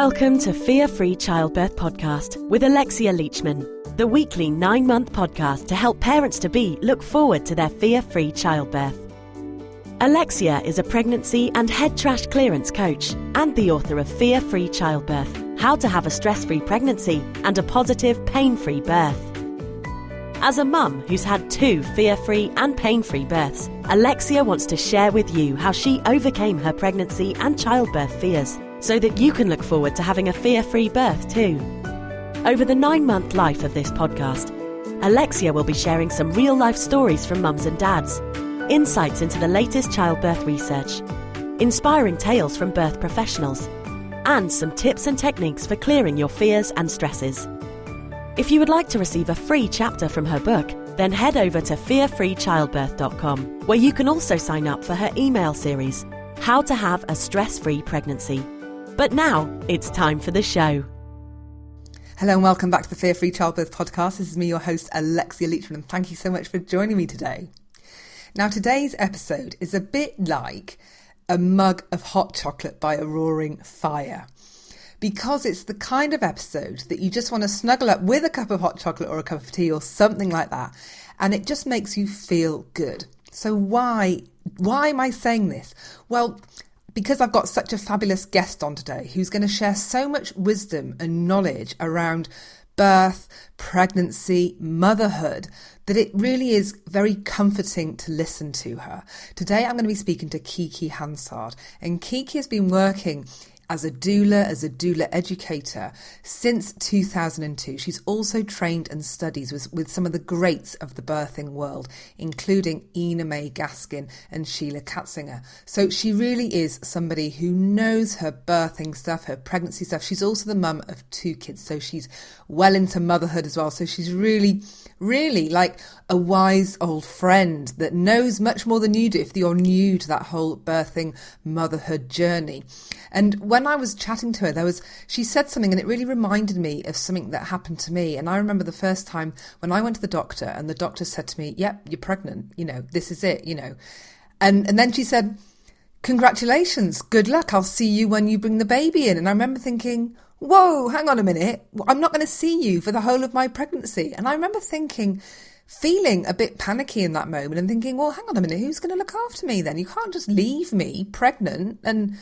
Welcome to Fear-Free Childbirth Podcast with Alexia Leachman, the weekly 9-month podcast to help parents-to-be look forward to their fear-free childbirth. Alexia is a pregnancy and head trash clearance coach and the author of Fear-Free Childbirth, How to Have a Stress-Free Pregnancy and a Positive, Pain-Free Birth. As a mum who's had 2 fear-free and pain-free births, Alexia wants to share with you how she overcame her pregnancy and childbirth fears so that you can look forward to having a fear-free birth too. Over the 9-month life of this podcast, Alexia will be sharing some real-life stories from mums and dads, insights into the latest childbirth research, inspiring tales from birth professionals, and some tips and techniques for clearing your fears and stresses. If you would like to receive a free chapter from her book, then head over to fearfreechildbirth.com, where you can also sign up for her email series, How to Have a Stress-Free Pregnancy. But now, it's time for the show. Hello and welcome back to the Fear-Free Childbirth Podcast. This is me, your host, Alexia Leachman, and thank you so much for joining me today. Now, today's episode is a bit like a mug of hot chocolate by a roaring fire, because it's the kind of episode that you just want to snuggle up with a cup of hot chocolate or a cup of tea or something like that, and it just makes you feel good. So why am I saying this? Well, because I've got such a fabulous guest on today who's going to share so much wisdom and knowledge around birth, pregnancy, motherhood, that it really is very comforting to listen to her. Today I'm going to be speaking to Kicki Hansard, and Kicki has been working as a doula educator since 2002. She's also trained and studies with some of the greats of the birthing world, including Ina May Gaskin and Sheila Katzinger. So she really is somebody who knows her birthing stuff, her pregnancy stuff. She's also the mum of 2 kids, so she's well into motherhood as well. So she's really like a wise old friend that knows much more than you do if you're new to that whole birthing motherhood journey. And when I was chatting to her, she said something and it really reminded me of something that happened to me. And I remember the first time when I went to the doctor and the doctor said to me, yep, you're pregnant, this is it, And then she said, congratulations, good luck, I'll see you when you bring the baby in. And I remember thinking, whoa, hang on a minute, I'm not going to see you for the whole of my pregnancy. And I remember feeling a bit panicky in that moment and thinking, well, hang on a minute, who's going to look after me then? You can't just leave me pregnant. And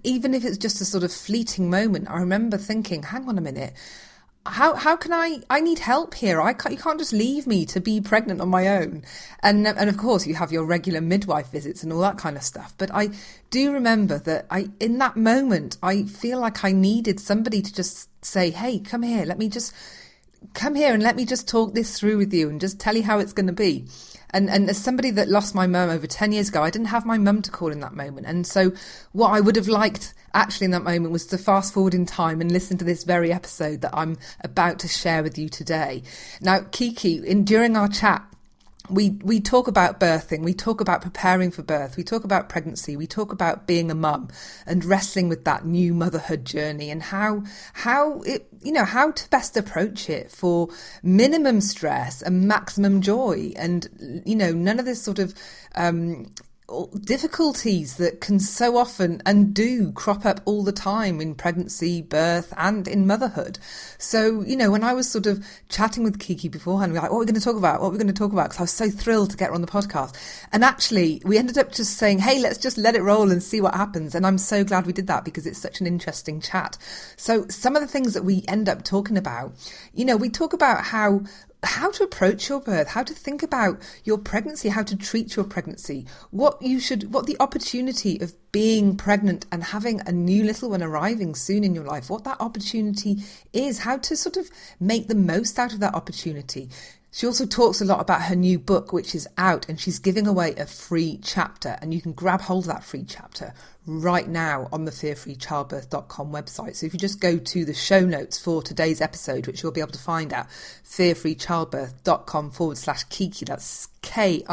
even if it's just a sort of fleeting moment, I remember thinking, hang on a minute, how can I need help here. You can't just leave me to be pregnant on my own. And of course you have your regular midwife visits and all that kind of stuff. But I do remember that in that moment, I feel like I needed somebody to just say, hey, come here and let me just talk this through with you and just tell you how it's going to be. And as somebody that lost my mum over 10 years ago, I didn't have my mum to call in that moment. And so what I would have liked actually in that moment was to fast forward in time and listen to this very episode that I'm about to share with you today. Now, Kicki, during our chat, we talk about birthing, we talk about preparing for birth, we talk about pregnancy, we talk about being a mum and wrestling with that new motherhood journey and how to best approach it for minimum stress and maximum joy, and none of this sort of difficulties that can so often and do crop up all the time in pregnancy, birth and in motherhood. So, when I was sort of chatting with Kicki beforehand, we were like, what are we going to talk about? Because I was so thrilled to get her on the podcast. And actually, we ended up just saying, hey, let's just let it roll and see what happens. And I'm so glad we did that because it's such an interesting chat. So some of the things that we end up talking about, we talk about how to approach your birth, how to think about your pregnancy, how to treat your pregnancy, what the opportunity of being pregnant and having a new little one arriving soon in your life, what that opportunity is, how to sort of make the most out of that opportunity. She also talks a lot about her new book, which is out, and she's giving away a free chapter, and you can grab hold of that free chapter right now on the fearfreechildbirth.com website. So if you just go to the show notes for today's episode, which you'll be able to find at fearfreechildbirth.com/Kicki, that's Kicki,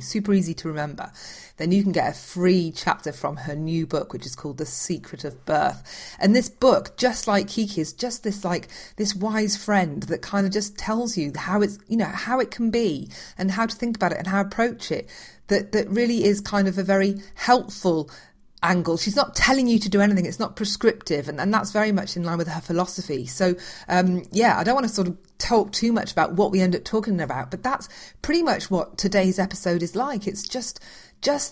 super easy to remember, then you can get a free chapter from her new book, which is called The Secret of Birth. And this book, just like Kicki, is just this wise friend that kind of just tells you how how it can be and how to think about it and how to approach it. That really is kind of a very helpful angle. She's not telling you to do anything. It's not prescriptive. And that's very much in line with her philosophy. So, I don't want to sort of talk too much about what we end up talking about, but that's pretty much what today's episode is like. It's just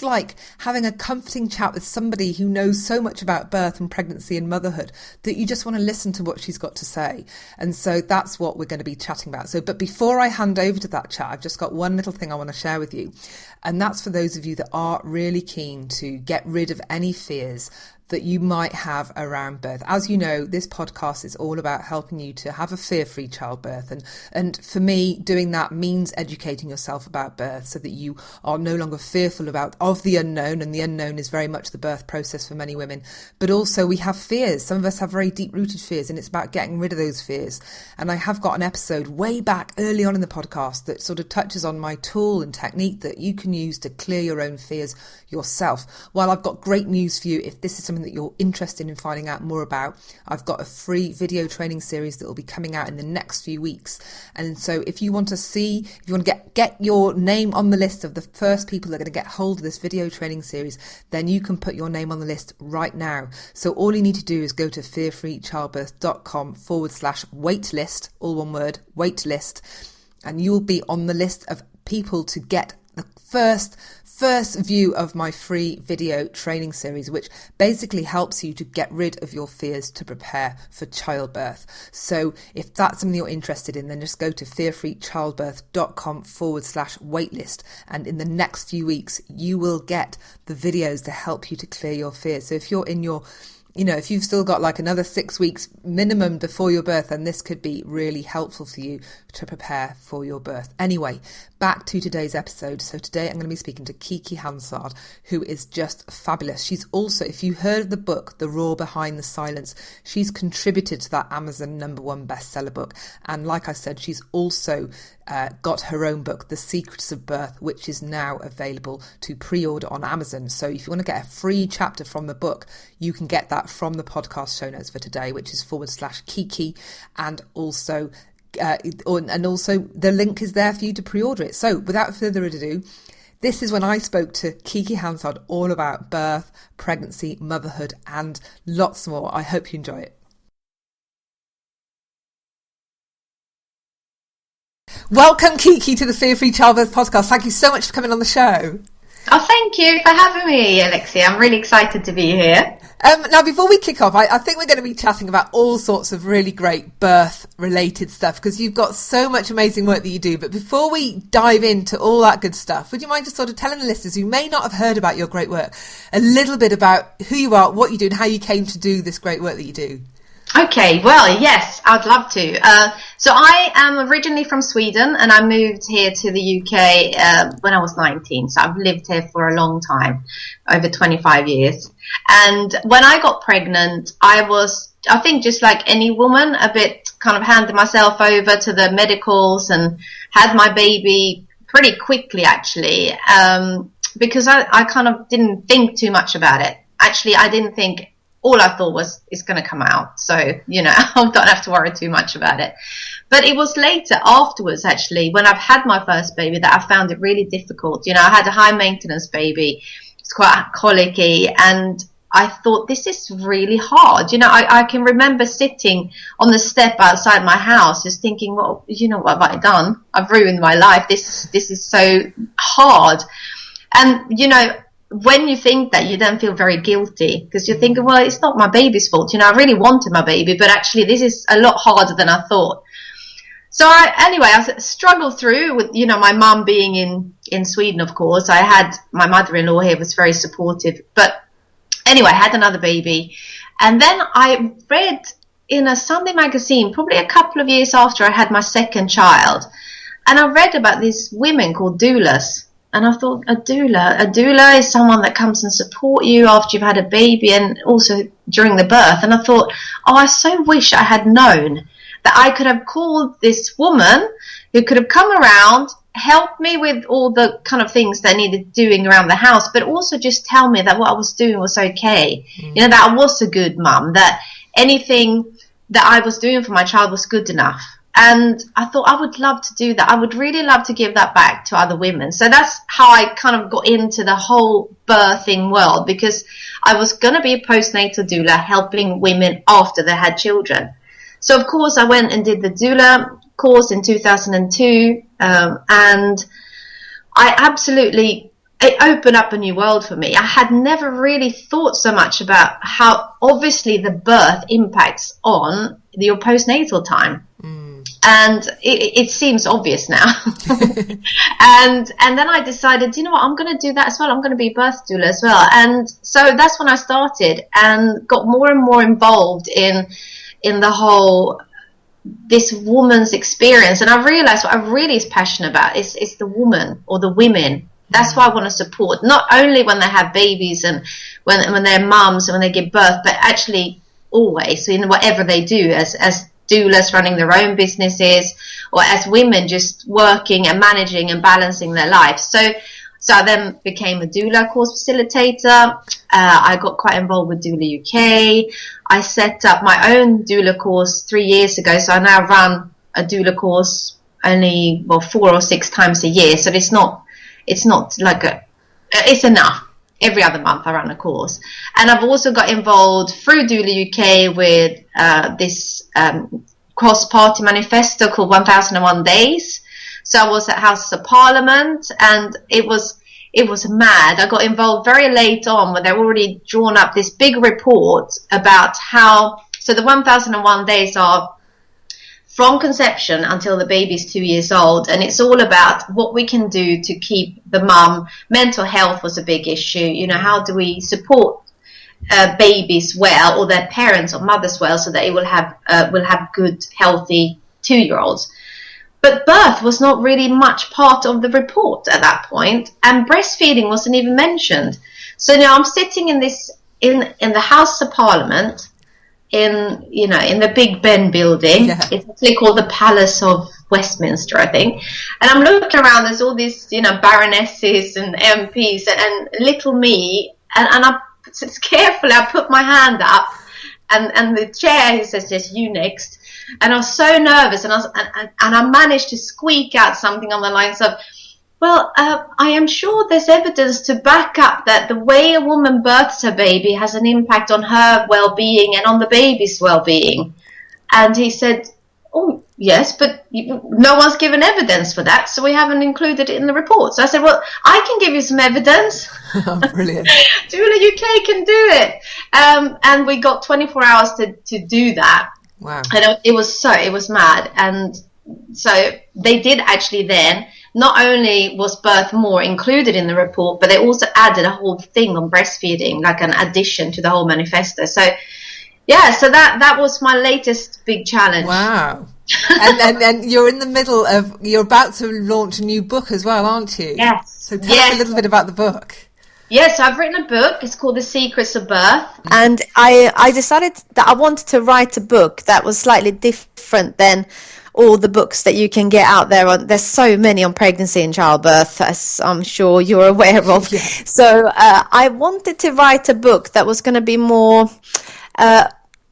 like having a comforting chat with somebody who knows so much about birth and pregnancy and motherhood that you just want to listen to what she's got to say. And so that's what we're going to be chatting about. But before I hand over to that chat, I've just got one little thing I want to share with you. And that's for those of you that are really keen to get rid of any fears that you might have around birth. As you know, this podcast is all about helping you to have a fear-free childbirth. And for me, doing that means educating yourself about birth so that you are no longer fearful of the unknown. And the unknown is very much the birth process for many women. But also we have fears. Some of us have very deep-rooted fears, and it's about getting rid of those fears. And I have got an episode way back early on in the podcast that sort of touches on my tool and technique that you can use to clear your own fears yourself. While I've got great news for you, if this is something that you're interested in finding out more about, I've got a free video training series that will be coming out in the next few weeks. And so if you want to get your name on the list of the first people that are going to get hold of this video training series, then you can put your name on the list right now. So all you need to do is go to fearfreechildbirth.com/waitlist, all one word, waitlist, and you'll be on the list of people to get the first view of my free video training series, which basically helps you to get rid of your fears to prepare for childbirth. So if that's something you're interested in, then just go to fearfreechildbirth.com/waitlist. And in the next few weeks, you will get the videos to help you to clear your fears. So if you're in your if you've still got like another 6 weeks minimum before your birth, then this could be really helpful for you to prepare for your birth. Anyway, back to today's episode. So today I'm going to be speaking to Kicki Hansard, who is just fabulous. She's also, if you heard of the book, The Roar Behind the Silence, she's contributed to that Amazon #1 bestseller book. And like I said, she's also got her own book, The Secrets of Birth, which is now available to pre-order on Amazon. So if you want to get a free chapter from the book, you can get that from the podcast show notes for today, which is /Kicki, and also the link is there for you to pre-order it. So without further ado, this is when I spoke to Kicki Hansard all about birth, pregnancy, motherhood, and lots more. I hope you enjoy it. Welcome, Kicki, to the Fear-Free Childbirth podcast. Thank you so much for coming on the show. Oh, thank you for having me, Alexia. I'm really excited to be here. Now, before we kick off, I think we're going to be chatting about all sorts of really great birth-related stuff because you've got so much amazing work that you do. But before we dive into all that good stuff, would you mind just sort of telling the listeners who may not have heard about your great work a little bit about who you are, what you do, and how you came to do this great work that you do? Okay, well, yes, I'd love to. So I am originally from Sweden, and I moved here to the UK when I was 19. So I've lived here for a long time, over 25 years. And when I got pregnant, I was, I think just like any woman, a bit kind of handed myself over to the medicals and had my baby pretty quickly, actually, because I kind of didn't think too much about it. Actually, I didn't think. All I thought was, it's going to come out. So, I don't have to worry too much about it. But it was later, afterwards, actually, when I've had my first baby, that I found it really difficult. I had a high maintenance baby. It's quite colicky. And I thought, this is really hard. I can remember sitting on the step outside my house, just thinking, well, what have I done? I've ruined my life. This is so hard. And, when you think that, you then feel very guilty because you're thinking, well, it's not my baby's fault. I really wanted my baby, but actually this is a lot harder than I thought. So I struggled through with, my mum being in Sweden, of course. I had my mother-in-law here, was very supportive. But anyway, I had another baby. And then I read in a Sunday magazine, probably a couple of years after I had my second child. And I read about these women called doulas. And I thought, a doula is someone that comes and support you after you've had a baby and also during the birth. And I thought, I so wish I had known that I could have called this woman who could have come around, helped me with all the kind of things that I needed doing around the house, but also just tell me that what I was doing was okay. That I was a good mum, that anything that I was doing for my child was good enough. And I thought I would love to do that. I would really love to give that back to other women. So that's how I kind of got into the whole birthing world, because I was going to be a postnatal doula helping women after they had children. So, of course, I went and did the doula course in 2002. And it opened up a new world for me. I had never really thought so much about how obviously the birth impacts on your postnatal time. And it seems obvious now. and then I decided, you know what, I'm going to do that as well. I'm going to be a birth doula as well. And so that's when I started and got more and more involved in the whole, this woman's experience. And I realized what I really is passionate about is the woman or the women. That's why I want to support, not only when they have babies and when they're mums and when they give birth, but actually always, so in whatever they do as doulas running their own businesses, or as women just working and managing and balancing their lives. So I then became a doula course facilitator. I got quite involved with Doula UK. I set up my own doula course 3 years ago. So I now run a doula course only 4 or 6 times a year. So it's not like it's enough. Every other month I run a course. And I've also got involved through Doula UK with this cross-party manifesto called 1001 Days. So I was at Houses of Parliament, and it was mad. I got involved very late on when they'd already drawn up this big report about how, so the 1001 days are from conception until the baby's 2 years old, and it's all about what we can do to keep the mum. Mental health was a big issue. You know, how do we support babies well, or their parents or mothers well, so that it will have good, healthy 2-year-olds. But birth was not really much part of the report at that point, and breastfeeding wasn't even mentioned. So now I'm sitting in the House of Parliament, in the Big Ben building. Yeah. It's actually called the Palace of Westminster, I think. And I'm looking around, there's all these, baronesses and MPs and little me, and I carefully, I put my hand up, and the chair, he says, yes, you next. And I was so nervous, and I managed to squeak out something on the lines of, well, I am sure there's evidence to back up that the way a woman births her baby has an impact on her well-being and on the baby's well-being. And he said, oh, yes, but no one's given evidence for that, so we haven't included it in the report. So I said, well, I can give you some evidence. Oh, brilliant. Doula UK can do it. And we got 24 hours to do that. Wow. And it was mad. And so they did actually then, not only was birth more included in the report, but they also added a whole thing on breastfeeding, like an addition to the whole manifesto. So, yeah, so that was my latest big challenge. Wow. and you're in the middle of, you're about to launch a new book as well, aren't you? Yes. So tell us a little bit about the book. Yes, I've written a book. It's called The Secrets of Birth. And I decided that I wanted to write a book that was slightly different than all the books that you can get out there. There's so many on pregnancy and childbirth, as I'm sure you're aware of. Yeah. So I wanted to write a book that was going to be more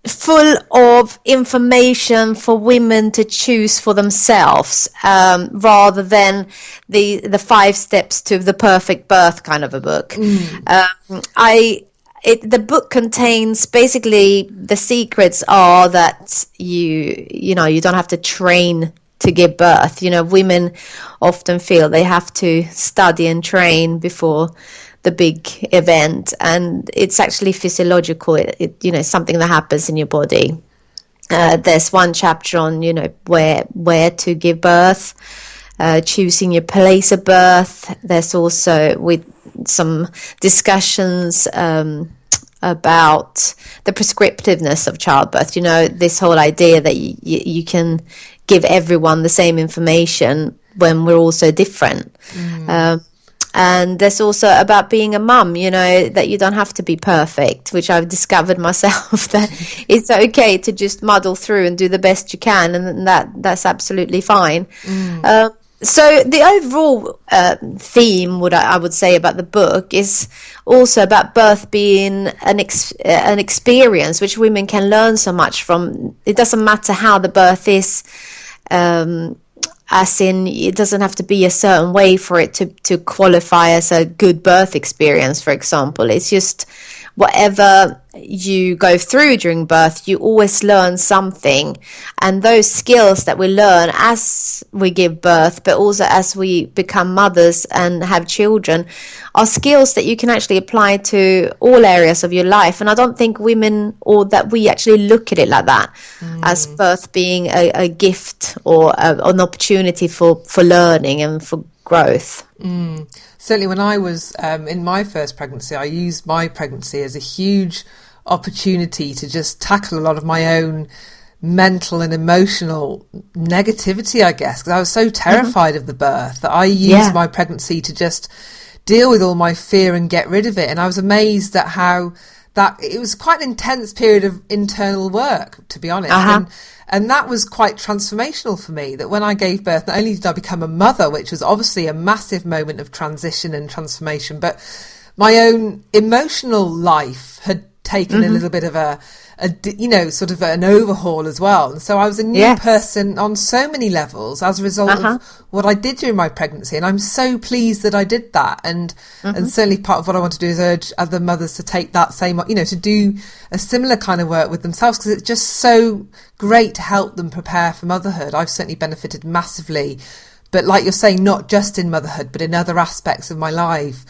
full of information for women to choose for themselves, rather than the 5 steps to the perfect birth kind of a book. The book contains basically, the secrets are that you don't have to train to give birth. Women often feel they have to study and train before the big event, and it's actually physiological. It's something that happens in your body. There's one chapter on where to give birth, choosing your place of birth. There's also with some discussions about the prescriptiveness of childbirth. This whole idea that you can give everyone the same information when we're all so different. And there's also about being a mum, that you don't have to be perfect, which I've discovered myself, that it's okay to just muddle through and do the best you can, and that's absolutely fine. So the overall theme, I would say about the book, is also about birth being an experience which women can learn so much from. It doesn't matter how the birth is. as in it doesn't have to be a certain way for it to qualify as a good birth experience, for example. It's just whatever you go through during birth, you always learn something. And those skills that we learn as we give birth, but also as we become mothers and have children, are skills that you can actually apply to all areas of your life. And I don't think women, or that we actually look at it like that, as birth being a gift or an opportunity for learning and for growth. Certainly when I was in my first pregnancy, I used my pregnancy as a huge opportunity to just tackle a lot of my own mental and emotional negativity, I guess, because I was so terrified of the birth that I used my pregnancy to just deal with all my fear and get rid of it. And I was amazed at how that it was quite an intense period of internal work, to be honest. And that was quite transformational for me, that when I gave birth, not only did I become a mother, which was obviously a massive moment of transition and transformation, but my own emotional life had taken a little bit of a sort of an overhaul as well. And so I was a new person on so many levels as a result of what I did during my pregnancy. And I'm so pleased that I did that. And certainly part of what I want to do is urge other mothers to take that same, to do a similar kind of work with themselves, because it's just so great to help them prepare for motherhood. I've certainly benefited massively. But like you're saying, not just in motherhood, but in other aspects of my life,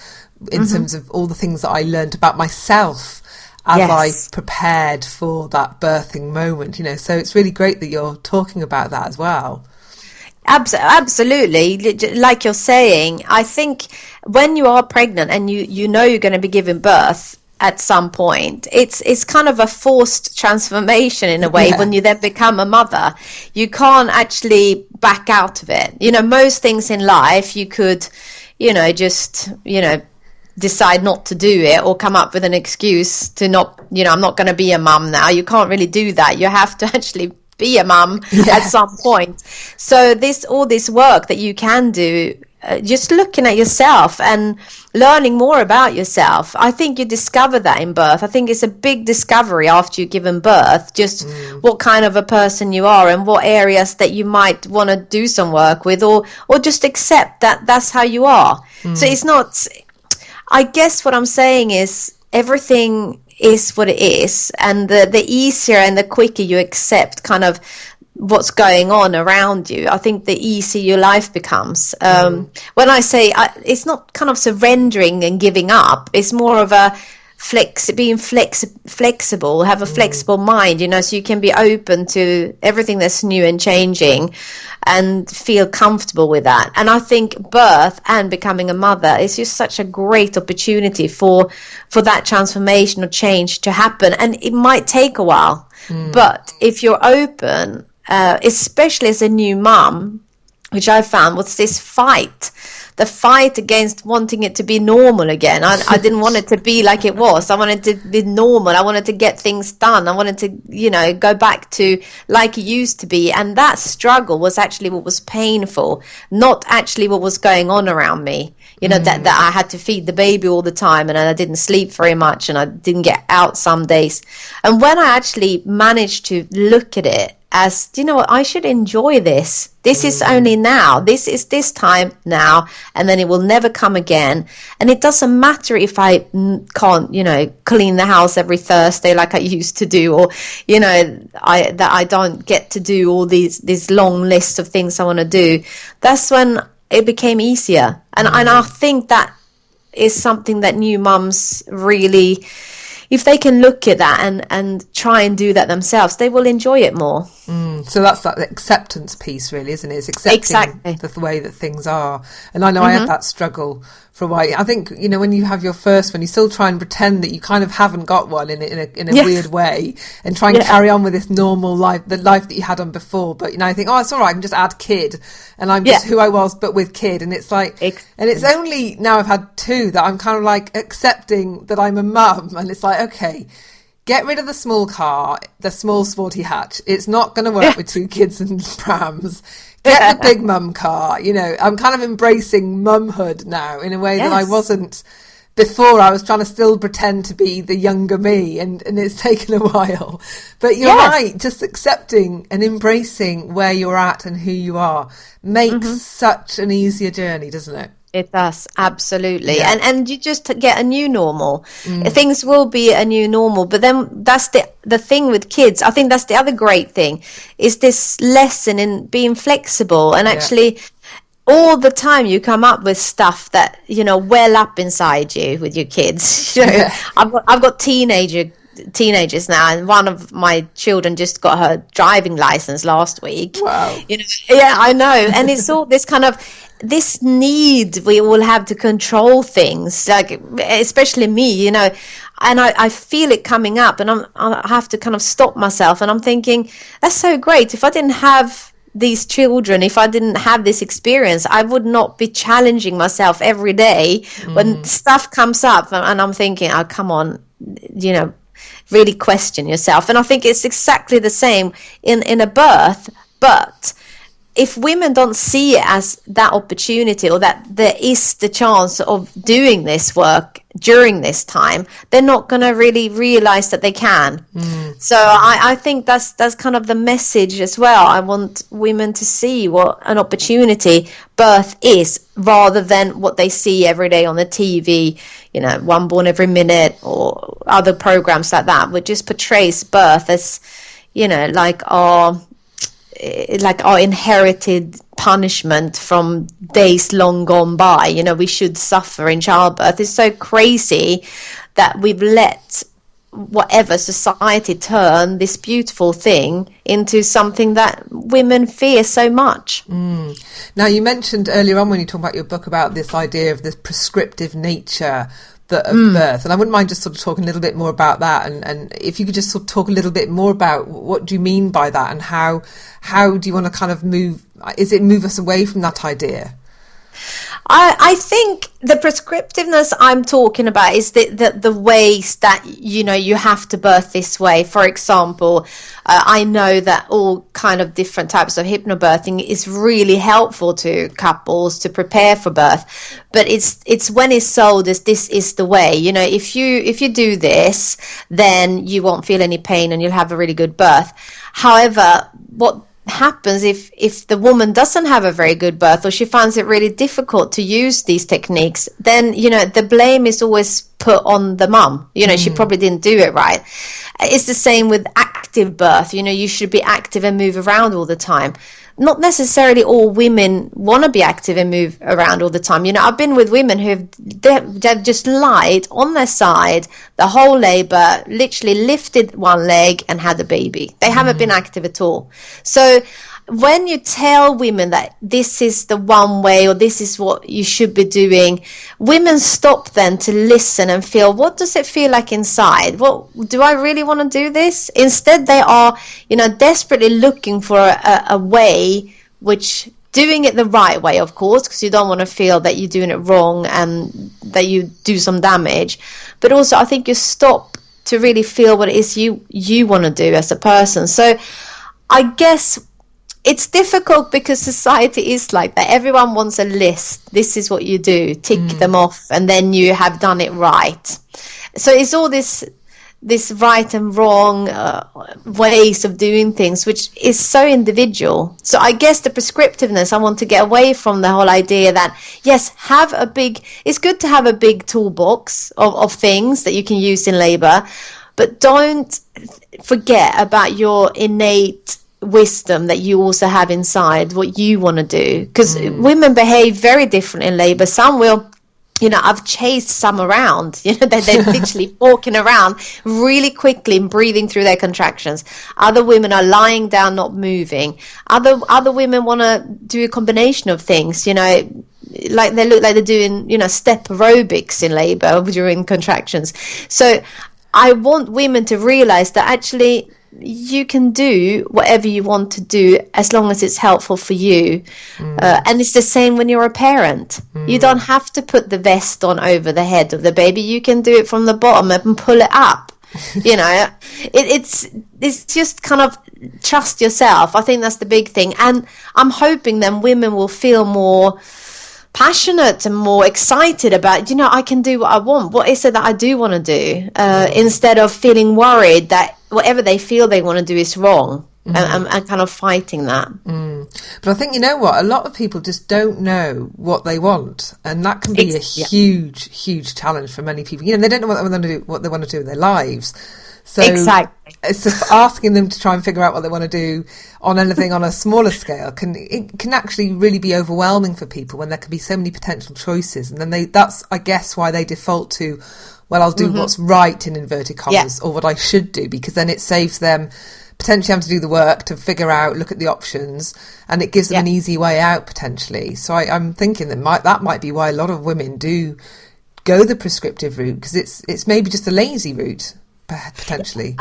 in terms of all the things that I learned about myself as I prepared for that birthing moment, so it's really great that you're talking about that as well. Absolutely. Like you're saying, I think when you are pregnant and you know you're going to be giving birth at some point, it's kind of a forced transformation in a way. When you then become a mother, you can't actually back out of it. Most things in life you could, decide not to do it, or come up with an excuse to not, I'm not going to be a mum now. You can't really do that. You have to actually be a mum at some point. So all this work that you can do, just looking at yourself and learning more about yourself, I think you discover that in birth. I think it's a big discovery after you've given birth, just what kind of a person you are and what areas that you might want to do some work with, or just accept that that's how you are. So it's not, I guess what I'm saying is everything is what it is, and the easier and the quicker you accept kind of what's going on around you, I think the easier your life becomes. When I say it's not kind of surrendering and giving up, it's more of a being flexible, have a flexible mind, so you can be open to everything that's new and changing and feel comfortable with that. And I think birth and becoming a mother is just such a great opportunity for that transformation or change to happen. And it might take a while, but if you're open, especially as a new mum, which I found was the fight against wanting it to be normal again. I didn't want it to be like it was. I wanted to be normal. I wanted to get things done. I wanted to, go back to like it used to be. And that struggle was actually what was painful, not actually what was going on around me. That I had to feed the baby all the time, and I didn't sleep very much, and I didn't get out some days. And when I actually managed to look at it as, I should enjoy this. This is only now. This is this time now, and then it will never come again. And it doesn't matter if I can't, clean the house every Thursday like I used to do, or, that I don't get to do all these long lists of things I want to do. That's when it became easier. And I think that is something that new mums really, if they can look at that and try and do that themselves, they will enjoy it more. So that's that acceptance piece, really, isn't it? It's accepting the way that things are. And I know I had that struggle for a while. I think, when you have your first one, you still try and pretend that you kind of haven't got one in a weird way, and try and carry on with this normal life, the life that you had on before. But, I think, it's all right, I can just add kid, and I'm just who I was, but with kid. And it's like, and it's only now I've had two that I'm kind of like accepting that I'm a mum. And it's like, okay, get rid of the small car, the small sporty hatch. It's not going to work with two kids and prams. Get the big mum car. I'm kind of embracing mumhood now in a way that I wasn't before I was trying to still pretend to be the younger me, and it's taken a while. But you're right, just accepting and embracing where you're at and who you are makes such an easier journey, doesn't it? It does, absolutely. Yeah. And you just get a new normal. Things will be a new normal. But then that's the thing with kids. I think that's the other great thing, is this lesson in being flexible. And actually, all the time you come up with stuff that, well up inside you with your kids. I've got teenagers now, and one of my children just got her driving license last week. Wow. Yeah, I know. And it's all this kind of this need we all have to control things, like especially me, and I feel it coming up, and I have to kind of stop myself, and I'm thinking, that's so great. If I didn't have these children, if I didn't have this experience, I would not be challenging myself every day when stuff comes up, and I'm thinking, oh, come on, really question yourself. And I think it's exactly the same in a birth, but if women don't see it as that opportunity, or that there is the chance of doing this work during this time, they're not going to really realize that they can. So I think that's kind of the message as well. I want women to see what an opportunity birth is, rather than what they see every day on the TV, One Born Every Minute or other programs like that, which just portrays birth as, like our inherited punishment from days long gone by. We should suffer in childbirth. It's so crazy that we've let whatever society turn this beautiful thing into something that women fear so much. Now, you mentioned earlier on when you talked about your book about this idea of this prescriptive nature of birth, and I wouldn't mind just sort of talking a little bit more about that, and if you could just sort of talk a little bit more about what do you mean by that, and how do you want to kind of move us away from that idea? I think the prescriptiveness I'm talking about is the ways that, you have to birth this way. For example, I know that all kind of different types of hypnobirthing is really helpful to couples to prepare for birth. But it's when it's sold as this is the way. If you do this, then you won't feel any pain and you'll have a really good birth. However, what happens if the woman doesn't have a very good birth, or she finds it really difficult to use these techniques, then the blame is always put on the mum. She probably didn't do it right. It's the same with active birth. You should be active and move around all the time. Not necessarily all women want to be active and move around all the time. I've been with women they've just lied on their side the whole labor, literally lifted one leg and had a baby. They haven't been active at all. So when you tell women that this is the one way, or this is what you should be doing, women stop then to listen and feel, what does it feel like inside? What do I really want to do this? Instead, they are, desperately looking for a way, which doing it the right way, of course, because you don't want to feel that you're doing it wrong and that you do some damage. But also, I think you stop to really feel what it is you want to do as a person. So I guess it's difficult because society is like that. Everyone wants a list. This is what you do. Tick them off, and then you have done it right. So it's all this right and wrong ways of doing things, which is so individual. So I guess the prescriptiveness, I want to get away from the whole idea that, yes, it's good to have a big toolbox of things that you can use in labor, but don't forget about your innate wisdom that you also have inside, what you want to do, because women behave very different in labor. Some will, I've chased some around, they're literally walking around really quickly and breathing through their contractions. Other women are lying down, not moving. Other women want to do a combination of things, like they look like they're doing, step aerobics in labor during contractions. So I want women to realize that actually you can do whatever you want to do as long as it's helpful for you. And it's the same when you're a parent. You don't have to put the vest on over the head of the baby. You can do it from the bottom and pull it up. It's just kind of trust yourself. I think that's the big thing. And I'm hoping then women will feel more passionate and more excited about, I can do what I want. What is it that I do want to do? Instead of feeling worried that whatever they feel they want to do is wrong. And kind of fighting that. But I think, you know what, a lot of people just don't know what they want, and that can be a huge challenge for many people. They don't know what they want to do in their lives. So it's just asking them to try and figure out what they want to do on anything on a smaller scale can actually really be overwhelming for people when there can be so many potential choices. And then that's, I guess, why they default to, well, I'll do what's right in inverted commas, or what I should do, because then it saves them potentially having to do the work to figure out, look at the options, and it gives them an easy way out potentially. So I'm thinking that might be why a lot of women do go the prescriptive route, because it's maybe just a lazy route potentially.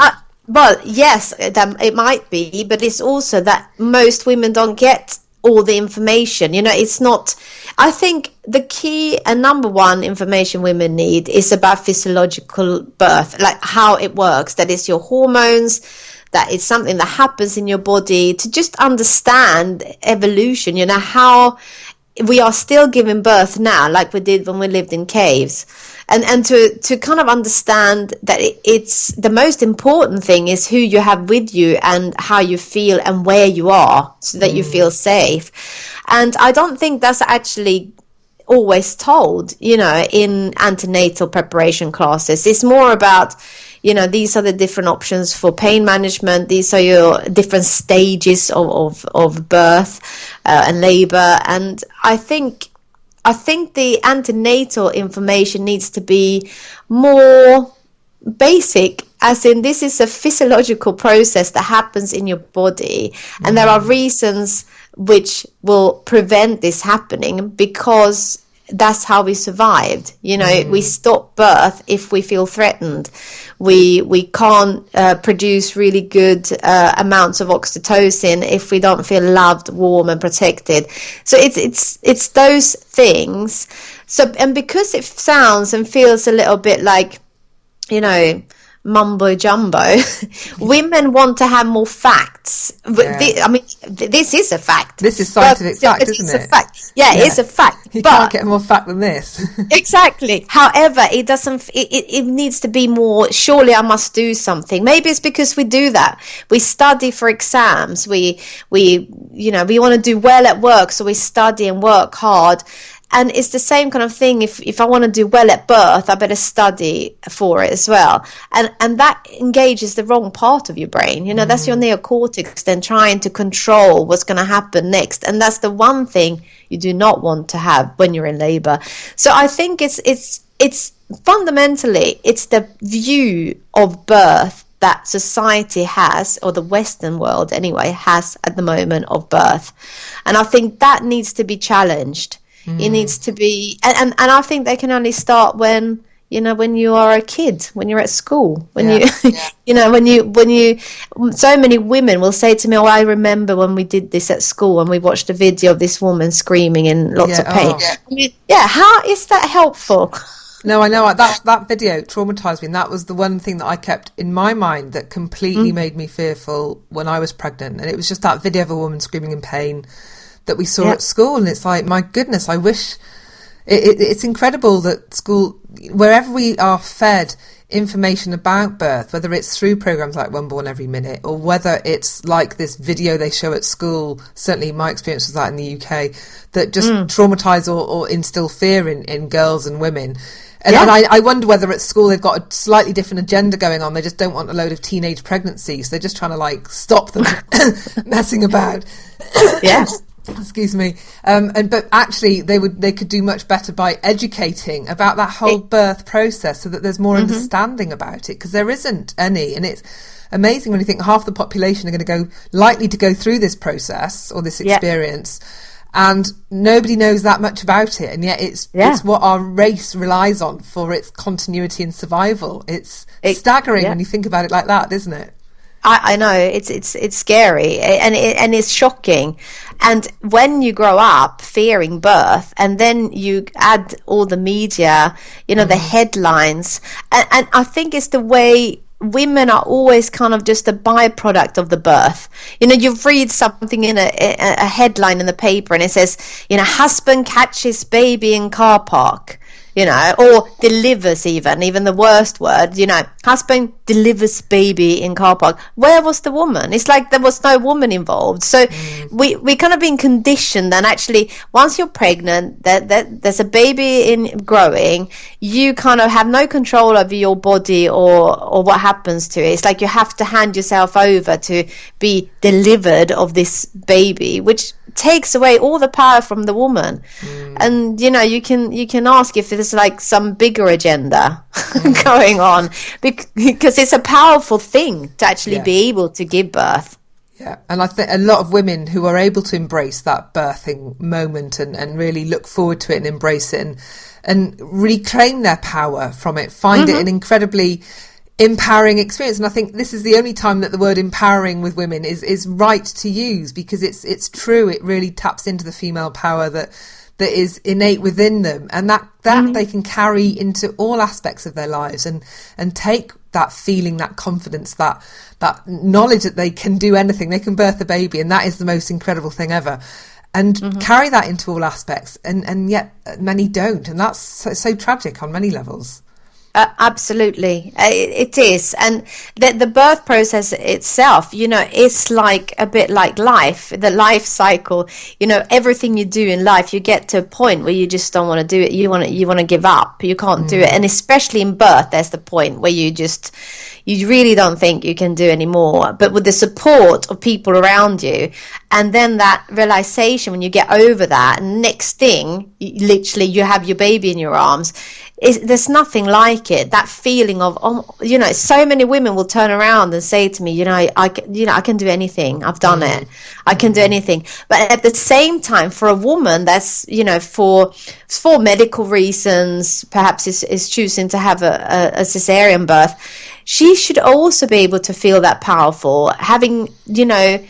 Well, yes, it might be, but it's also that most women don't get all the information. It's not. I think the key and number one information women need is about physiological birth, like how it works. That is your hormones. That is something that happens in your body, to just understand evolution, how we are still giving birth now, like we did when we lived in caves. And to kind of understand that it's the most important thing is who you have with you and how you feel and where you are, so that you feel safe. And I don't think that's actually always told, in antenatal preparation classes. It's more about, these are the different options for pain management. These are your different stages of birth and labor. And I think the antenatal information needs to be more basic, as in this is a physiological process that happens in your body, and there are reasons which will prevent this happening, because that's how we survived. We stop birth if we feel threatened. We can't produce really good amounts of oxytocin if we don't feel loved, warm, and protected. So it's those things. So, and because it sounds and feels a little bit like, mumbo jumbo, women want to have more facts. This is a fact. This is scientific fact, isn't it? It's a fact. You can't get more fact than this. Exactly. However, it doesn't. It needs to be more. Surely, I must do something. Maybe it's because we do that. We study for exams. We want to do well at work, so we study and work hard. And it's the same kind of thing. If I want to do well at birth, I better study for it as well. And that engages the wrong part of your brain. That's your neocortex then trying to control what's going to happen next. And that's the one thing you do not want to have when you're in labor. So I think it's fundamentally, it's the view of birth that society has, or the Western world anyway, has at the moment of birth. And I think that needs to be challenged. It needs to be, and I think they can only start when you are a kid, when you're at school, when you, so many women will say to me, I remember when we did this at school and we watched a video of this woman screaming in lots of pain. How is that helpful? No, I know that video traumatized me, and that was the one thing that I kept in my mind that completely made me fearful when I was pregnant. And it was just that video of a woman screaming in pain that we saw at school, and it's like, my goodness, I wish it's incredible that school, wherever we are fed information about birth, whether it's through programs like One Born Every Minute, or whether it's like this video they show at school, certainly my experience was that in the UK, that just traumatise or instill fear in girls and women. And I wonder whether at school they've got a slightly different agenda going on. They just don't want a load of teenage pregnancies. They're just trying to stop them messing about. Excuse me. But actually they could do much better by educating about that whole birth process, so that there's more understanding about it, because there isn't any. And it's amazing when you think half the population are going to likely to go through this process or this experience, and nobody knows that much about it. And yet it's what our race relies on for its continuity and survival. It's staggering when you think about it like that, isn't it? I know it's scary, and it's shocking. And when you grow up fearing birth, and then you add all the media, the headlines, and I think it's the way women are always kind of just a byproduct of the birth. You know, you read something in a headline in the paper and it says, you know, husband catches baby in car park. You know, or delivers, even the worst word, you know, husband delivers baby in car park. Where was the woman? It's like there was no woman involved. So we kind of been conditioned, and actually once you're pregnant, that there's a baby in growing, you kind of have no control over your body or what happens to it. It's like you have to hand yourself over to be delivered of this baby, which takes away all the power from the woman. And you know, you can ask if there's like some bigger agenda going on, because it's a powerful thing to actually be able to give birth. Yeah, and I think a lot of women who are able to embrace that birthing moment and really look forward to it and embrace it and reclaim their power from it, find it an incredibly empowering experience. And I think this is the only time that the word empowering with women is right to use, because it's true. It really taps into the female power that is innate within them, and that they can carry into all aspects of their lives and take that feeling, that confidence, that knowledge that they can do anything. They can birth a baby, and that is the most incredible thing ever, and carry that into all aspects, and yet many don't, and that's so tragic on many levels. Absolutely, it is. And the birth process itself, you know, is like a bit like life, the life cycle. You know, everything you do in life, you get to a point where you just don't want to do it. You want to give up. You can't do it. And especially in birth, there's the point where you really don't think you can do anymore. But with the support of people around you, and then that realization when you get over that, next thing, literally you have your baby in your arms. There's nothing like it. That feeling of, you know, so many women will turn around and say to me, you know, I can do anything. I've done it. I can do anything. But at the same time, for a woman that's, you know, for medical reasons, perhaps is choosing to have a cesarean birth, she should also be able to feel that powerful, having, you know,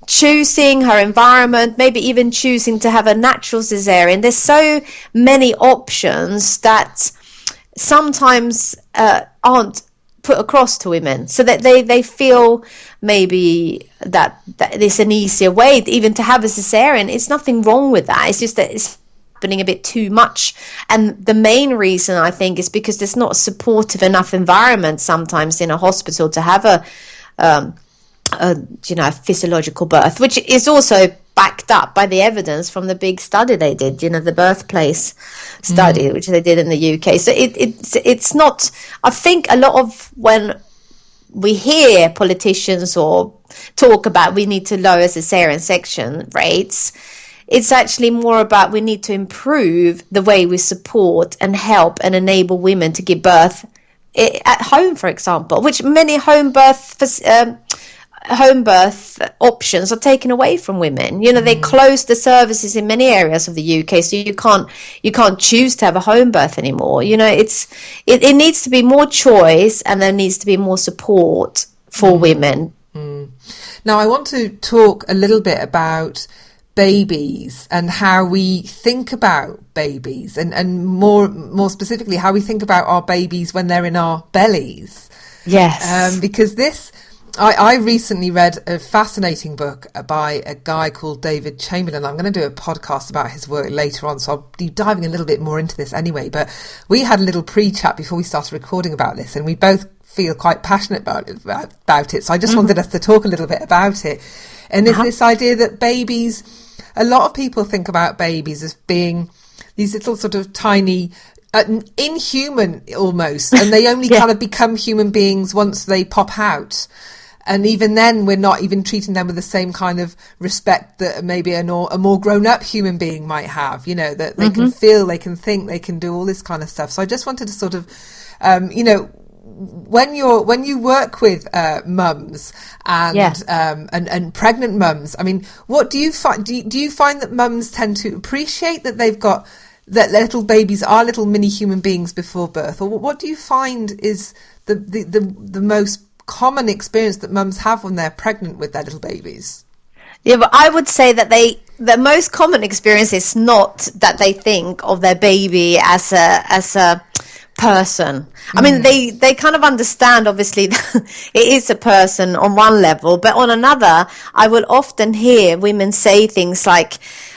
choosing her environment, maybe even choosing to have a natural cesarean. There's so many options that sometimes aren't put across to women, so that they feel maybe that it's an easier way even to have a cesarean. It's nothing wrong with that. It's just that it's happening a bit too much, and the main reason I think is because there's not a supportive enough environment sometimes in a hospital to have a physiological birth, which is also backed up by the evidence from the big study they did, you know, the birthplace study, which they did in the UK. So it's not, I think a lot of when we hear politicians or talk about we need to lower cesarean section rates, it's actually more about we need to improve the way we support and help and enable women to give birth at home, for example, which many home birth options are taken away from women. You know, they closed the services in many areas of the UK, so you can't choose to have a home birth anymore. You know, it needs to be more choice, and there needs to be more support for women. Now, I want to talk a little bit about babies and how we think about babies, and more specifically how we think about our babies when they're in our bellies. Yes. Because I recently read a fascinating book by a guy called David Chamberlain. I'm going to do a podcast about his work later on, so I'll be diving a little bit more into this anyway. But we had a little pre-chat before we started recording about this, and we both feel quite passionate about it. So I just wanted us to talk a little bit about it. And there's this idea that babies, a lot of people think about babies as being these little sort of tiny, inhuman almost, and they only kind of become human beings once they pop out. And even then, we're not even treating them with the same kind of respect that maybe a more grown-up human being might have, you know, that they can feel, they can think, they can do all this kind of stuff. So I just wanted to sort of, you know, when you work with mums and pregnant mums, I mean, what do you find? Do you find that mums tend to appreciate that they've got, that little babies are little mini human beings before birth, or what do you find is the most common experience that mums have when they're pregnant with their little babies? Yeah, but I would say that the most common experience is not that they think of their baby as a person. I mean, they kind of understand, obviously, it is a person on one level, but on another, I will often hear women say things like,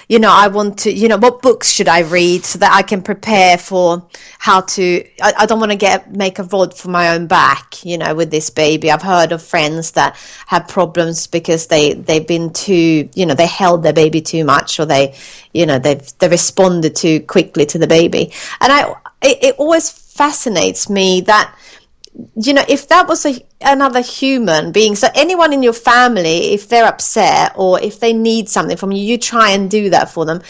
I want to, what books should I read so that I can prepare for how to, I don't want to make a rod for my own back, with this baby. I've heard of friends that have problems because they've been too, they held their baby too much, or they responded too quickly to the baby. And it always fascinates me that, if that was another human being, so anyone in your family, if they're upset or if they need something from you, you try and do that for them.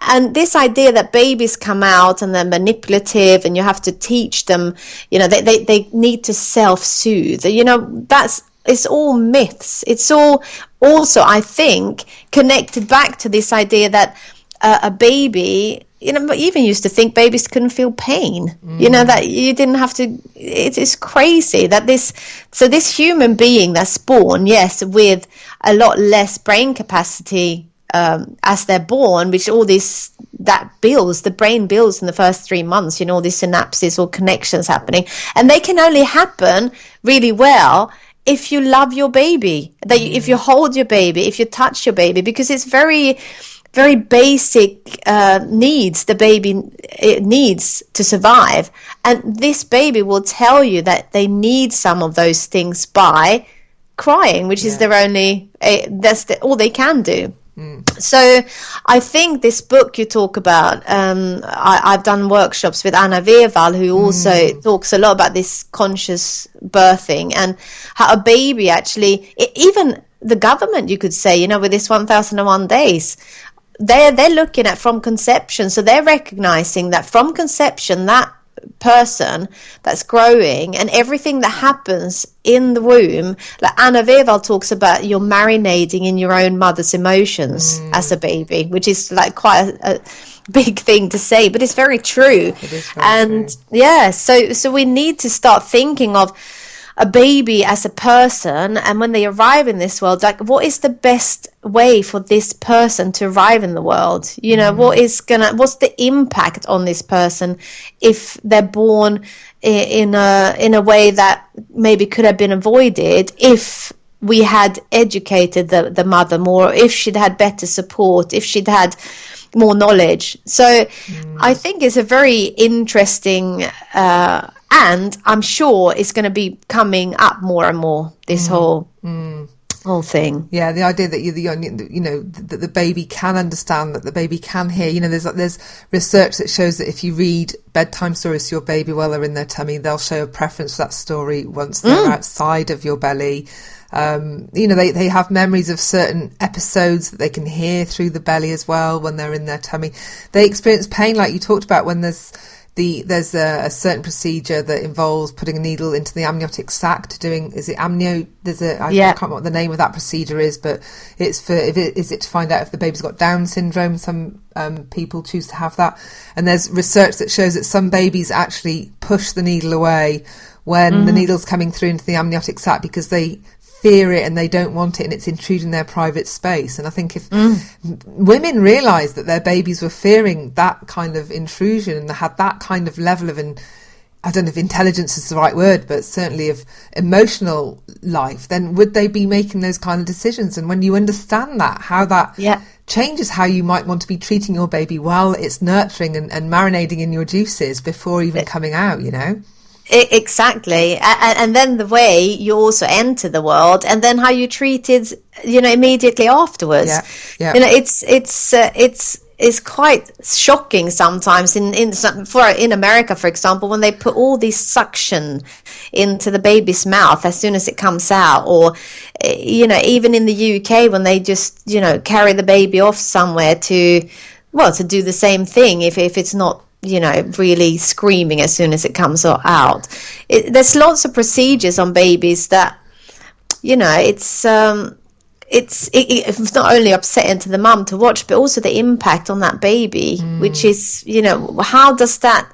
And this idea that babies come out and they're manipulative and you have to teach them, they need to self-soothe, it's all myths. It's all also, I think, connected back to this idea that a baby, even used to think babies couldn't feel pain, that you didn't have to, it's crazy that this human being that's born, yes, with a lot less brain capacity as they're born, which the brain builds in the first 3 months, all these synapses or connections happening, and they can only happen really well if you love your baby, if you hold your baby, if you touch your baby, because it's very, very basic needs the baby needs to survive. And this baby will tell you that they need some of those things by crying, which is their only, all they can do. So I think this book you talk about, I've done workshops with Anna Weval, who also talks a lot about this conscious birthing and how a baby actually, even the government, you could say, with this 1001 days, they're looking at from conception. So they're recognizing that from conception, that person that's growing and everything that happens in the womb, like Anna Weval talks about, you're marinating in your own mother's emotions as a baby, which is like quite a big thing to say, but it's very true. It is very true. So we need to start thinking of a baby as a person, and when they arrive in this world, like, what is the best way for this person to arrive in the world? What's the impact on this person if they're born in a way that maybe could have been avoided if we had educated the mother more, if she'd had better support, if she'd had more knowledge. So I think it's a very interesting and I'm sure it's going to be coming up more and more, this whole thing. Yeah, the idea that that the baby can understand, that the baby can hear. There's research that shows that if you read bedtime stories to your baby while they're in their tummy, they'll show a preference for that story once they're outside of your belly. They have memories of certain episodes that they can hear through the belly as well when they're in their tummy. They experience pain, like you talked about, when there's a certain procedure that involves putting a needle into the amniotic sac to doing, is it amnio? I can't remember what the name of that procedure is, but it's is it to find out if the baby's got Down syndrome? Some people choose to have that, and there's research that shows that some babies actually push the needle away when the needle's coming through into the amniotic sac because they fear it and they don't want it and it's intruding their private space. And I think if women realised that their babies were fearing that kind of intrusion and had that kind of level of, I don't know if intelligence is the right word, but certainly of emotional life, then would they be making those kind of decisions? And when you understand that, how that changes how you might want to be treating your baby while it's nurturing and marinating in your juices before even coming out, Exactly. And then the way you also enter the world, and then how you treat it, immediately afterwards. It's quite shocking sometimes in America, for example, when they put all this suction into the baby's mouth as soon as it comes out, or even in the UK when they just carry the baby off somewhere to do the same thing if it's not really screaming as soon as it comes out. There's lots of procedures on babies that, it's not only upsetting to the mum to watch, but also the impact on that baby, which is, how does that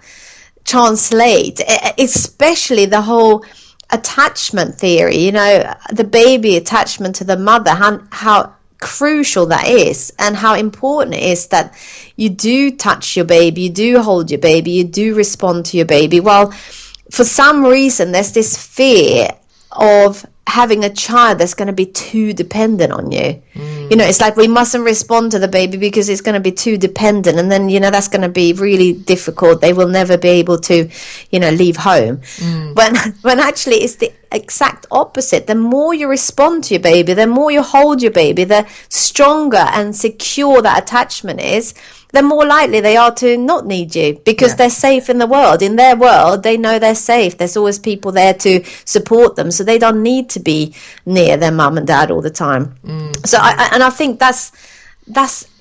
translate? Especially the whole attachment theory, the baby attachment to the mother, how crucial that is, and how important it is that you do touch your baby, you do hold your baby, you do respond to your baby. Well, for some reason there's this fear of having a child that's going to be too dependent on you. It's like we mustn't respond to the baby because it's going to be too dependent, and then that's going to be really difficult. They will never be able to leave home. When actually it's the exact opposite. The more you respond to your baby, the more you hold your baby, the stronger and secure that attachment is, the more likely they are to not need you, because they're safe in the world. In their world, they know they're safe. There's always people there to support them, so they don't need to be near their mum and dad all the time. So I think that's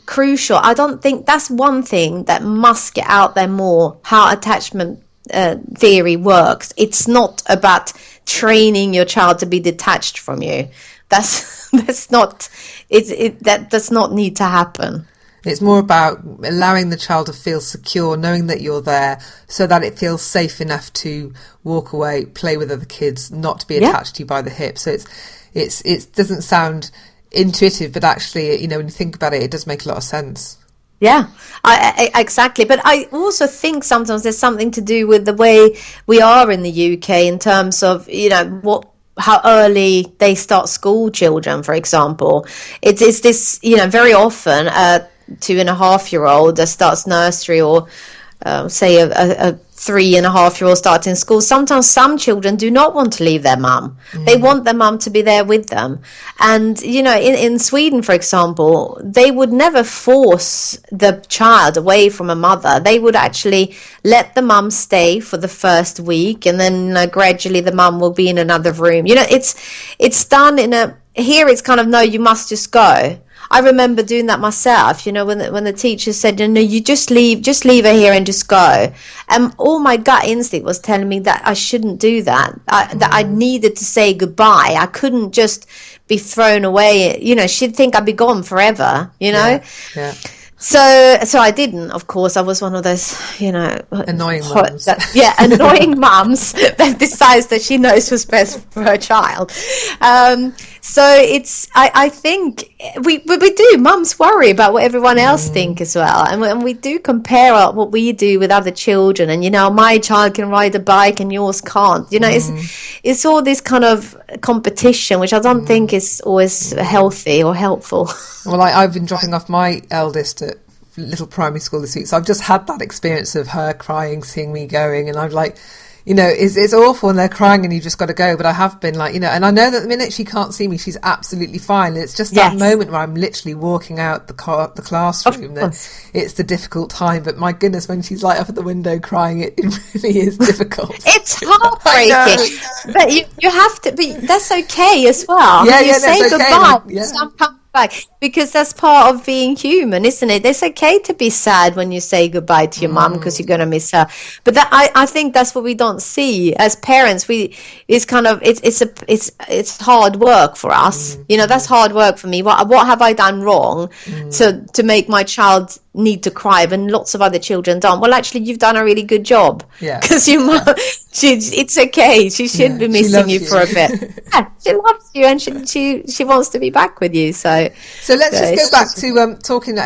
crucial. I don't think that's one thing that must get out there more, how attachment theory works. It's not about training your child to be detached from you. That does not need to happen. It's more about allowing the child to feel secure, knowing that you're there, so that it feels safe enough to walk away, play with other kids, not to be attached to you by the hip. So it doesn't sound intuitive, but actually, when you think about it, it does make a lot of sense. Yeah, exactly. But I also think sometimes there's something to do with the way we are in the UK in terms of, how early they start school, children, for example. It's this, very often 2.5-year-old that starts nursery, or say a 3.5-year-old starting school. Sometimes some children do not want to leave their mum. They want their mum to be there with them. And in Sweden, for example, they would never force the child away from a mother. They would actually let the mum stay for the first week, and then gradually the mum will be in another room. It's done here it's kind of, no, you must just go. I remember doing that myself, when the teacher said, you just leave her here and just go. And all my gut instinct was telling me that I shouldn't do that, that I needed to say goodbye. I couldn't just be thrown away. She'd think I'd be gone forever, Yeah. So I didn't, of course. I was one of those, annoying mums. Annoying mums that decides that she knows what's best for her child. So I think we do. Mums worry about what everyone else think as well, and we do compare what we do with other children. And my child can ride a bike and yours can't. It's all this kind of competition, which I don't think is always healthy or helpful. Well, I've been dropping off my eldest at little primary school this week, so I've just had that experience of her crying, seeing me going, and I'm like, it's awful when they're crying and you just got to go. But I have been like, and I know that the minute she can't see me, she's absolutely fine. And it's just that moment where I'm literally walking out the classroom that it's the difficult time. But my goodness, when she's like up at the window crying, it really is difficult. It's heartbreaking. But you have to be, that's okay as well. You say goodbye. Some come back, because that's part of being human, isn't it? It's okay to be sad when you say goodbye to your mum, because you're going to miss her. But I think that's what we don't see as parents. It's hard work for us. That's hard work for me. What have I done wrong to make my child need to cry when lots of other children don't? Well, actually, you've done a really good job. Because your mum, it's okay. She should be missing you for a bit. She loves you, and she wants to be back with you. So let's just go back to talking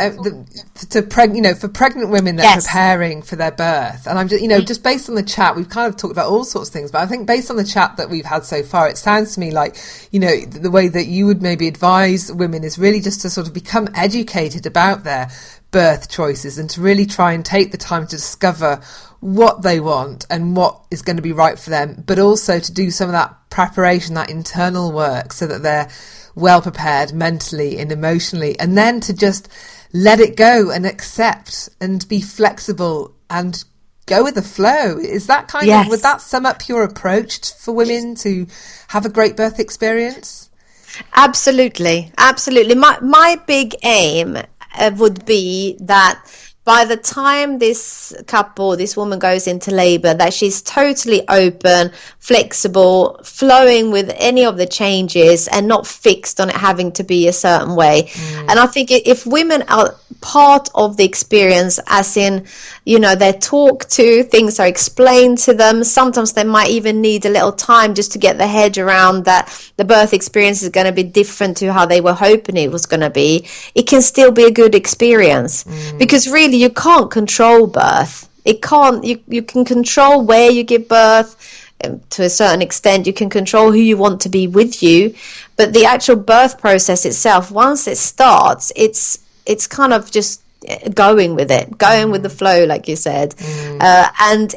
for pregnant women that are preparing for their birth. And I'm just just based on the chat, we've kind of talked about all sorts of things, but I think based on the chat that we've had so far, it sounds to me like the way that you would maybe advise women is really just to sort of become educated about their birth choices, and to really try and take the time to discover what they want and what is going to be right for them, but also to do some of that preparation, that internal work, so that they're well prepared mentally and emotionally, and then to just let it go and accept and be flexible and go with the flow. Is that kind of, would that sum up your approach for women to have a great birth experience? Absolutely. My big aim would be that by the time this woman goes into labor, that she's totally open, flexible, flowing with any of the changes and not fixed on it having to be a certain way. And I think if women are part of the experience, as in, they're talked to, things are explained to them, sometimes they might even need a little time just to get their head around that the birth experience is going to be different to how they were hoping it was going to be, it can still be a good experience. Because really you can't control birth. You can control where you give birth. To a certain extent, you can control who you want to be with you, but the actual birth process itself, once it starts, it's kind of just going with the flow, like you said. And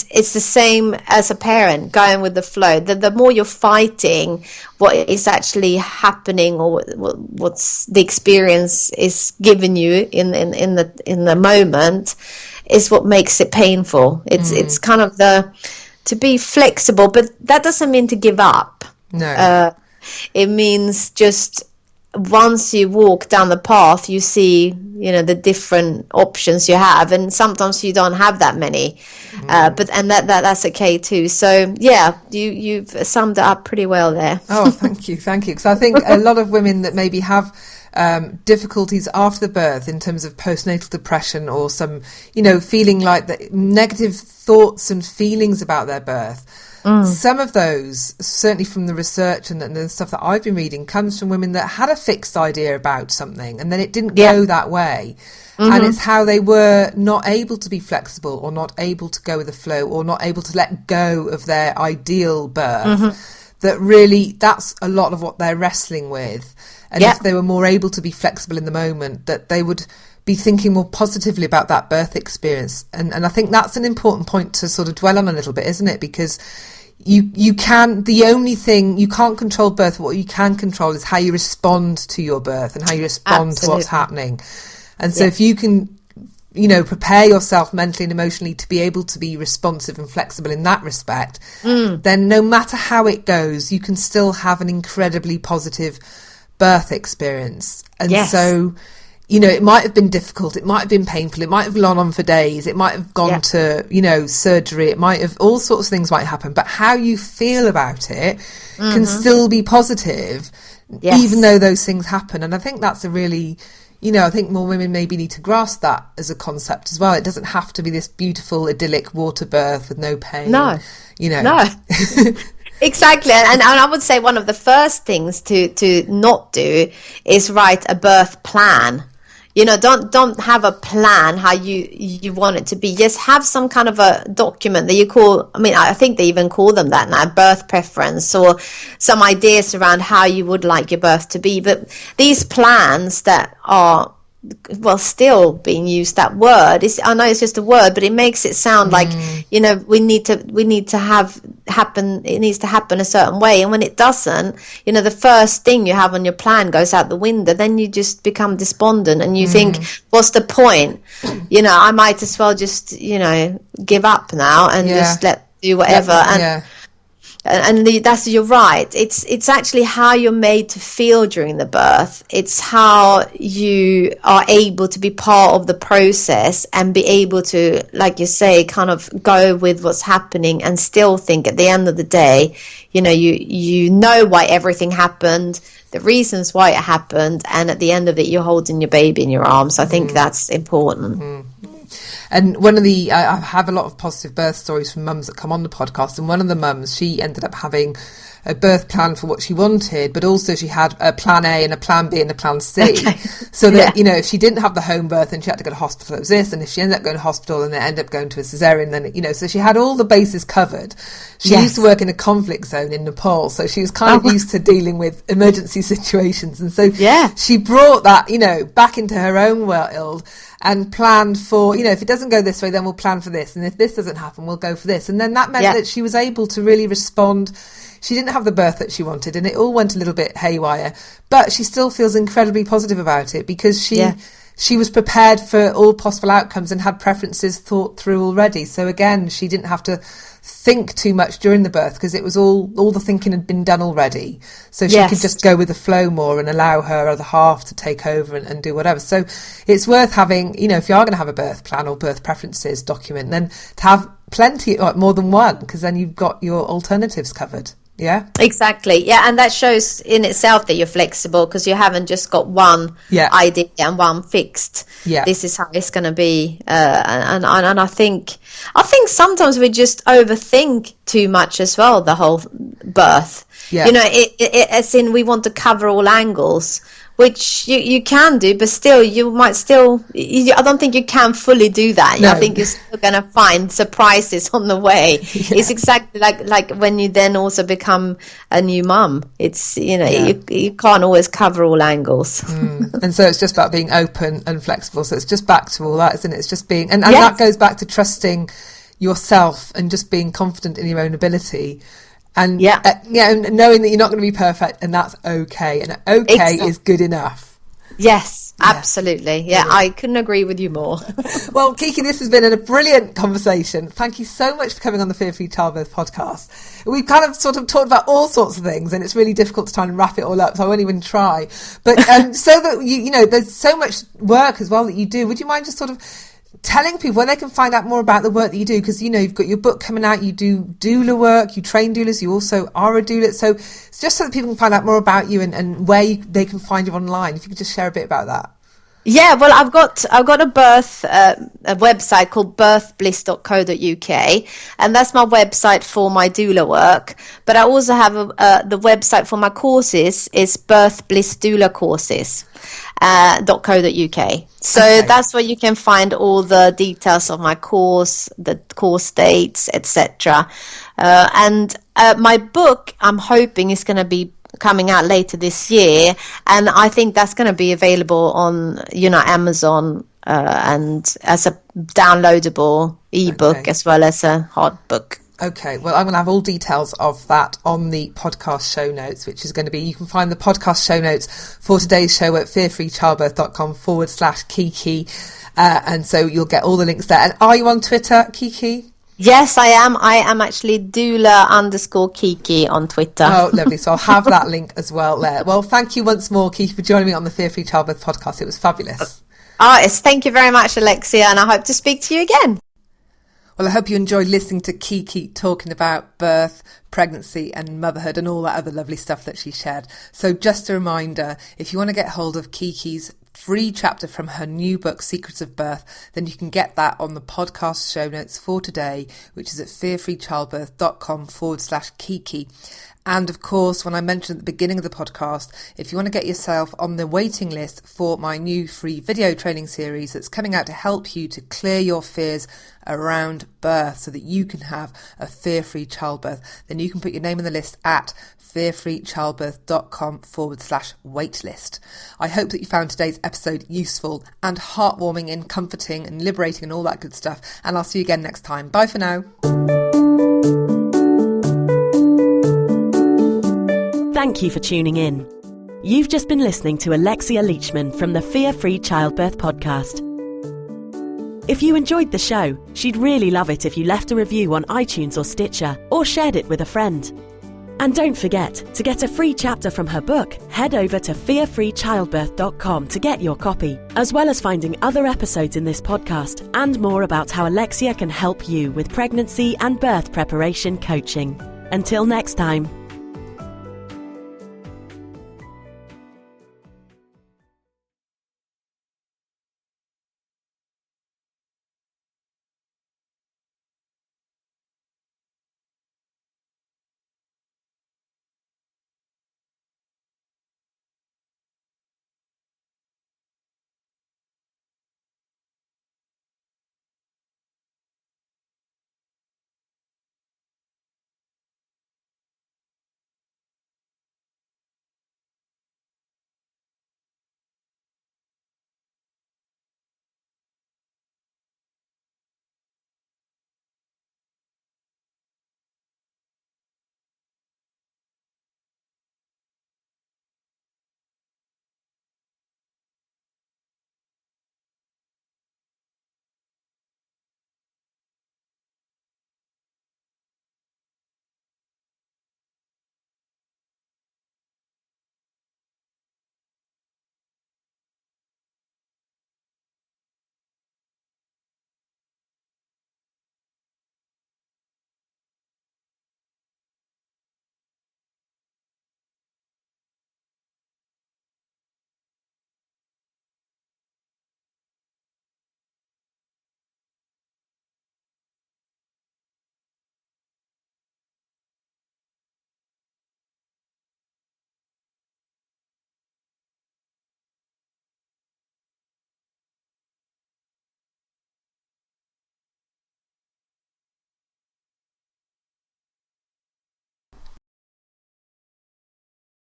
it's the same as a parent, going with the flow. The more you're fighting what is actually happening, or what's the experience is giving you in the moment, is what makes it painful. It's kind of to be flexible, but that doesn't mean to give up. No. It means just once you walk down the path, you see, the different options you have, and sometimes you don't have that many, but that's okay too. So yeah, you've summed it up pretty well there. Oh, thank you. Because I think a lot of women that maybe have difficulties after the birth in terms of postnatal depression, or some, feeling like the negative thoughts and feelings about their birth. Some of those, certainly from the research and the stuff that I've been reading, comes from women that had a fixed idea about something and then it didn't go that way. And it's how they were not able to be flexible, or not able to go with the flow, or not able to let go of their ideal birth. That really, that's a lot of what they're wrestling with. And if they were more able to be flexible in the moment, that they would be thinking more positively about that birth experience. And I think that's an important point to sort of dwell on a little bit, isn't it? Because you can't control birth. What you can control is how you respond to your birth and how you respond to what's happening. And so if you can, prepare yourself mentally and emotionally to be able to be responsive and flexible in that respect, then no matter how it goes, you can still have an incredibly positive birth experience. And so, it might have been difficult, it might have been painful, it might have gone on for days, it might have gone to, surgery, it might have, all sorts of things might happen, but how you feel about it can still be positive, even though those things happen. And I think that's a really, I think more women maybe need to grasp that as a concept as well. It doesn't have to be this beautiful, idyllic water birth with no pain. No. Exactly. And I would say one of the first things to not do is write a birth plan. Don't have a plan how you want it to be. Just have some kind of a document that you call, I think they even call them that now, birth preference, or some ideas around how you would like your birth to be. But these plans that are, still being used, that word is, I know it's just a word, but it makes it sound like, we need to have happen, it needs to happen a certain way. And when it doesn't, the first thing you have on your plan goes out the window, then you just become despondent and you think, what's the point? I might as well just, give up now and just do whatever. And you're right. It's actually how you're made to feel during the birth. It's how you are able to be part of the process and be able to, like you say, kind of go with what's happening and still think at the end of the day, you know why everything happened, the reasons why it happened, and at the end of it, you're holding your baby in your arms. I think that's important. And one of the, I have a lot of positive birth stories from mums that come on the podcast, and one of the mums, she ended up having a birth plan for what she wanted, but also she had a plan A and a plan B and a plan C. Okay. So that, if she didn't have the home birth and she had to go to hospital, it was this. And if she ended up going to hospital and it ended up going to a cesarean, then, so she had all the bases covered. She used to work in a conflict zone in Nepal, so she was kind of used to dealing with emergency situations. And so she brought that, back into her own world and planned for, if it doesn't go this way, then we'll plan for this. And if this doesn't happen, we'll go for this. And then that meant that she was able to really respond. She didn't have the birth that she wanted, and it all went a little bit haywire, but she still feels incredibly positive about it because she she was prepared for all possible outcomes and had preferences thought through already. So again, she didn't have to think too much during the birth because it was all the thinking had been done already. So she could just go with the flow more and allow her other half to take over and do whatever. So it's worth having, if you are going to have a birth plan or birth preferences document, then to have plenty, more than one, because then you've got your alternatives covered. Yeah, exactly. Yeah, and that shows in itself that you're flexible because you haven't just got one idea and one fixed. Yeah, this is how it's going to be. And I think sometimes we just overthink too much as well. The whole birth. Yeah. As in we want to cover all angles, which you can do, but still I don't think you can fully do that. No. I think you're still going to find surprises on the way. Yeah. It's exactly like when you then also become a new mum. It's, you can't always cover all angles. And so it's just about being open and flexible. So it's just back to all that, isn't it? It's just being, and that goes back to trusting yourself and just being confident in your own ability. And and knowing that you're not going to be perfect, and that's okay. And okay is good enough. Yes, absolutely. Yeah, I couldn't agree with you more. Well, Kicki, this has been a brilliant conversation. Thank you so much for coming on the Fear-Free Childbirth podcast. We've kind of sort of talked about all sorts of things, and it's really difficult to try and wrap it all up, so I won't even try. But so that there's so much work as well that you do. Would you mind just sort of telling people where they can find out more about the work that you do? Because you've got your book coming out, you do doula work, you train doulas, you also are a doula, so it's just so that people can find out more about you and where they can find you online. If you could just share a bit about that. Yeah, well, I've got a birth a website called birthbliss.co.uk, and that's my website for my doula work. But I also have the website for my courses is birthblissdoulacourses.co.uk. So that's where you can find all the details of my course, the course dates, etc. And my book, I'm hoping, is going to be coming out later this year, and I think that's going to be available on Amazon and as a downloadable ebook as well as a hard book. Okay, well, I'm going to have all details of that on the podcast show notes, which is going to be, you can find the podcast show notes for today's show at fearfreechildbirth.com/Kicki, and so you'll get all the links there. And are you on Twitter, Kicki? Yes, I am. I am actually doula_Kicki on Twitter. Oh, lovely. So I'll have that link as well there. Well, thank you once more, Kicki, for joining me on the Fear-Free Childbirth podcast. It was fabulous. Thank you very much, Alexia, and I hope to speak to you again. Well, I hope you enjoyed listening to Kicki talking about birth, pregnancy and motherhood and all that other lovely stuff that she shared. So just a reminder, if you want to get hold of Kicki's free chapter from her new book, Secrets of Birth, then you can get that on the podcast show notes for today, which is at fearfreechildbirth.com/Kicki. And of course, when I mentioned at the beginning of the podcast, if you want to get yourself on the waiting list for my new free video training series that's coming out to help you to clear your fears around birth so that you can have a fear-free childbirth, then you can put your name on the list at fearfreechildbirth.com/waitlist. I hope that you found today's episode useful and heartwarming and comforting and liberating and all that good stuff. And I'll see you again next time. Bye for now. Thank you for tuning in. You've just been listening to Alexia Leachman from the Fear-Free Childbirth podcast. If you enjoyed the show, she'd really love it if you left a review on iTunes or Stitcher or shared it with a friend. And don't forget, to get a free chapter from her book, head over to fearfreechildbirth.com to get your copy, as well as finding other episodes in this podcast and more about how Alexia can help you with pregnancy and birth preparation coaching. Until next time.